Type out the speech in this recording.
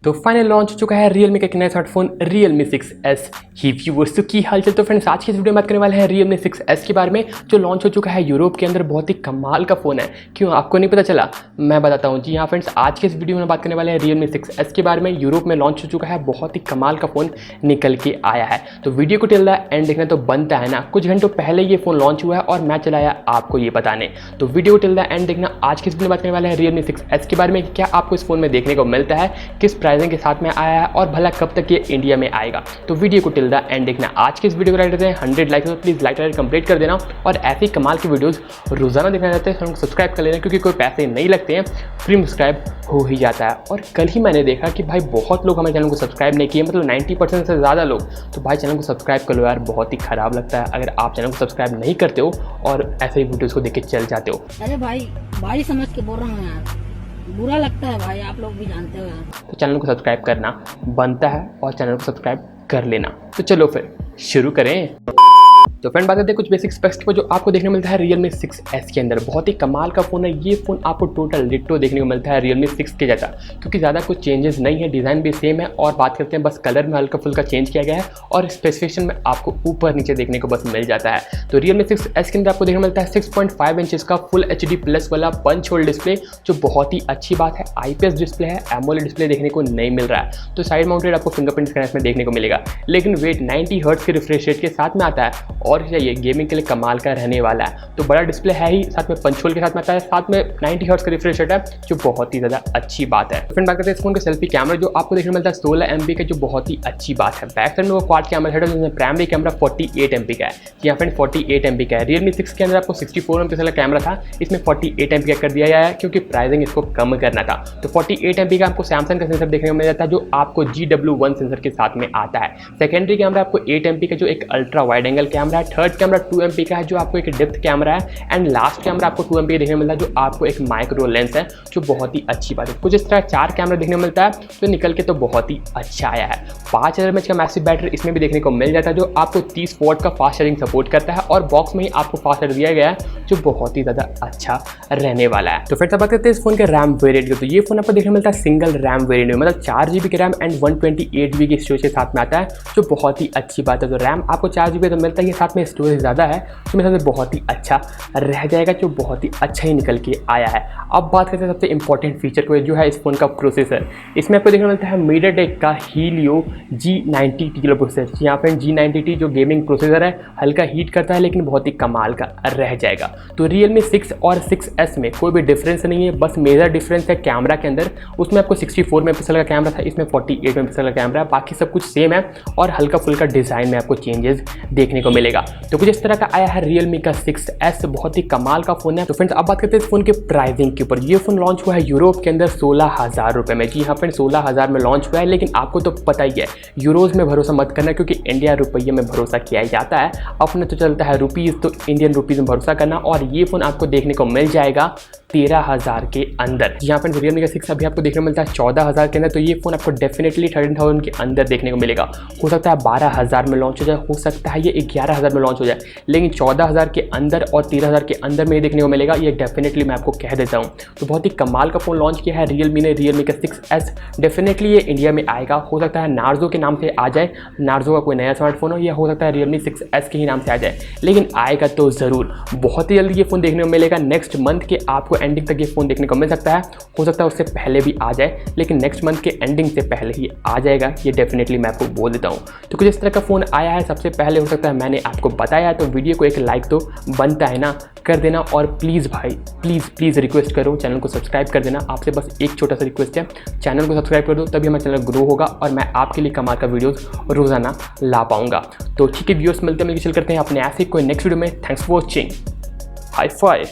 तो final launch हो चुका है Realme का एक नया स्मार्टफोन Realme 6S ही व्यूअर्स। तो की हालचाल। तो फ्रेंड्स आज की इस वीडियो में बात करने वाले हैं Realme 6S के बारे में, जो लॉन्च हो चुका है यूरोप के अंदर। बहुत ही कमाल का फ़ोन है। क्यों आपको नहीं पता चला? मैं बताता हूँ। जी हाँ फ्रेंड्स, आज के इस वीडियो में बात करने वाले हैं Realme 6S के बारे में। यूरोप में लॉन्च हो चुका है, बहुत ही कमाल का फ़ोन निकल के आया है। तो वीडियो को टिल द एंड देखना तो बनता है ना। कुछ घंटों पहले ये फ़ोन लॉन्च हुआ है और मैं चलाया आपको ये बताने। तो वीडियो को टिल द एंड देखना। आज की इस वीडियो में बात करने वाले हैं Realme 6S के बारे में। क्या आपको इस फ़ोन में देखने को मिलता है, किस प्राइसिंग के साथ में आया है और भला कब तक ये इंडिया में आएगा। तो वीडियो को टिल द एंड देखना। आज के इस वीडियो को लाइक करते हैं 100 लाइक, तो प्लीज़ लाइक कंप्लीट कर देना। और ऐसी कमाल की वीडियोस रोजाना देखना चाहते हैं तो सब्सक्राइब कर लेना, क्योंकि कोई पैसे नहीं लगते हैं, फ्री में सब्सक्राइब हो ही जाता है। और कल ही मैंने देखा कि भाई बहुत लोग हमारे चैनल को सब्सक्राइब नहीं किए, मतलब 90% से ज़्यादा लोग। तो भाई चैनल को सब्सक्राइब कर लो यार, बहुत ही ख़राब लगता है अगर आप चैनल को सब्सक्राइब नहीं करते हो और ऐसे ही वीडियोज़ को देख के चल जाते हो। अरे भाई समझ के बोल रहा हूँ यार, बुरा लगता है भाई, आप लोग भी जानते हो यार। तो चैनल को सब्सक्राइब करना बनता है और चैनल को सब्सक्राइब कर लेना। तो चलो फिर शुरू करें। तो फ्रेंड बात करते हैं कुछ बेसिक स्पेक्स पर, जो आपको देखने को मिलता है Realme 6S के अंदर। बहुत ही कमाल का फ़ोन है ये फ़ोन। आपको टोटल डिट्टो देखने को मिलता है Realme 6 के जैसा, क्योंकि ज़्यादा कुछ चेंजेस नहीं है, डिज़ाइन भी सेम है। और बात करते हैं बस कलर में हल्का फुल्का चेंज किया गया है और स्पेसिफिकेशन में आपको ऊपर नीचे देखने को बस मिल जाता है। तो Realme 6S के अंदर आपको देखने को मिलता है 6.5 इंचेस का फुल HD प्लस वाला पंच होल डिस्प्ले, जो बहुत ही अच्छी बात है। IPS डिस्प्ले है, एमोलेड डिस्प्ले देखने को नहीं मिल रहा है। तो साइड माउंटेड आपको फिंगरप्रिंट स्कैनर में देखने को मिलेगा, लेकिन वेट 90 हर्ट्ज के रिफ्रेश रेट के साथ में आता है। और चाहिए गेमिंग के लिए कमाल का रहने वाला है। तो बड़ा डिस्प्ले है ही, साथ में पंच होल के साथ में आता है, साथ में 90 हर्ट्ज का रिफ्रेश रेट है, जो बहुत ही ज़्यादा अच्छी बात है। फ्रेंड बात करते हैं इस फोन का सेल्फी कैमरा, जो आपको देखने को मिलता है 16 MP का, जो बहुत ही अच्छी बात है। बैक साइड में वो क्वाड कैमरा है, जिसमें प्राइमरी कैमरा 48 MP का है। यहाँ फ्रेंड 48 MP का है। Realme 6 के अंदर आपको 64 MP वाला कैमरा था, इसमें 48 MP का कर दिया गया है, क्योंकि प्राइसिंग इसको कम करना था। तो 48 MP का आपको सैमसंग का सेंसर देखने को मिल जाता है, जो आपको GW1 सेंसर के साथ में आता है। सेकेंडरी कैमरा आपको 8 MP का, जो एक अल्ट्रा वाइड एंगल कैमरा है। थर्ड कैमरा 2 MP का है, जो आपको एक डेप्थ कैमरा है। एंड लास्ट कैमरा आपको 2 MP देखने को मिलता है, जो आपको एक माइक्रो लेंस है, जो बहुत ही अच्छी बात है। कुछ इस तरह 4 कैमरा देखने को मिलता है, जो निकल के तो बहुत ही अच्छा आया है। 5000 mAh का मैसिव बैटरी इसमें भी देखने को मिल जाता है, जो आपको 30 वॉट का फास्ट चार्जिंग सपोर्ट करता है। और बॉक्स में ही आपको फास्ट चार्जर दिया गया है, जो बहुत ही ज़्यादा अच्छा रहने वाला है। तो फिर बात करते हैं इस फोन के रैम वेरिएंट की। तो ये फोन आपको देखने को मिलता है सिंगल रैम वेरिएंट में, मतलब 4 GB की रैम एंड 128 GB की स्टोरेज के साथ में आता है, जो बहुत ही अच्छी बात है। तो रैम आपको 4 GB तो मिलता है, साथ में स्टोरेज ज़्यादा है, तो मेरे साथ बहुत ही अच्छा रह जाएगा, जो बहुत ही अच्छा ही निकल के आया है। अब बात करते हैं सबसे इंपॉर्टेंट फीचर को, जो है इस फोन का प्रोसेसर। इसमें आपको देखने को मिलता है MediaTek का Helio G90T प्रोसेसर। यहाँ पे G90T जो गेमिंग प्रोसेसर है, हल्का हीट करता है, लेकिन बहुत ही कमाल का रह जाएगा। तो Realme 6 और 6S में कोई भी डिफरेंस नहीं है, बस मेजर डिफरेंस है कैमरा के अंदर। उसमें आपको 64 मेगापिक्सल का कैमरा था, इसमें 48 मेगापिक्सल का कैमरा है। बाकी सब कुछ सेम है और हल्का फुल्का डिज़ाइन में आपको चेंजेस देखने को मिलेगा। तो कुछ इस तरह का आया है Realme का 6S, बहुत ही कमाल का फोन है। तो फ्रेंड्स अब बात करते हैं इस फोन के प्राइसिंग के ऊपर। ये फोन लॉन्च हुआ है यूरोप के अंदर 16,000 रुपये में। जी हाँ फ्रेंड्स, 16,000 में लॉन्च हुआ है, लेकिन आपको तो पता ही है यूरोज में भरोसा मत करना, क्योंकि इंडिया रुपये में भरोसा किया जाता है। अपने तो चलता है रुपीज़, तो इंडियन रुपीज़ में भरोसा करना। और ये फोन आपको देखने को मिल जाएगा 13,000 के अंदर। यहाँ पर Realme का 6 अभी आपको देखने को मिलता है 14,000 के अंदर। तो ये फोन आपको डेफिनेटली 13,000 के अंदर देखने को मिलेगा। हो सकता है 12,000 में लॉन्च हो जाए, हो सकता है ये 11,000 में लॉन्च हो जाए, लेकिन 14,000 के अंदर और 13,000 के अंदर में देखने को मिलेगा, ये डेफिनेटली मैं आपको कह देता हूँ। तो बहुत ही कमाल का फ़ोन लॉन्च किया है Realme ने। Realme का 6S डेफिनेटली ये इंडिया में आएगा। हो सकता है नार्जो के नाम से आ जाए, नार्जो का कोई नया स्मार्टफोन हो, या हो सकता है Realme 6S के ही नाम से आ जाए, लेकिन आएगा तो ज़रूर। बहुत ही जल्दी ये फ़ोन देखने को मिलेगा। नेक्स्ट मंथ के आपको एंडिंग तक ये फ़ोन देखने को मिल सकता है। हो सकता है उससे पहले भी आ जाए, लेकिन नेक्स्ट मंथ के एंडिंग से पहले ही आ जाएगा, ये डेफिनेटली मैं आपको बोल देता हूँ। तो कुछ इस तरह का फ़ोन आया है, सबसे पहले हो सकता है मैंने आपको बताया। तो वीडियो को एक लाइक तो बनता है ना, कर देना। और प्लीज़ भाई प्लीज़ रिक्वेस्ट करो, चैनल को सब्सक्राइब कर देना। आपसे बस एक छोटा सा रिक्वेस्ट है, चैनल को सब्सक्राइब कर दो, तभी हमारा चैनल ग्रो होगा और मैं आपके लिए कमाल का वीडियोस रोज़ाना ला पाऊंगा। तो ठीक है व्यूअर्स, मिलते हैं, चल करते हैं अपने ऐसे कोई नेक्स्ट वीडियो में। Thanks for watching. Hi fi.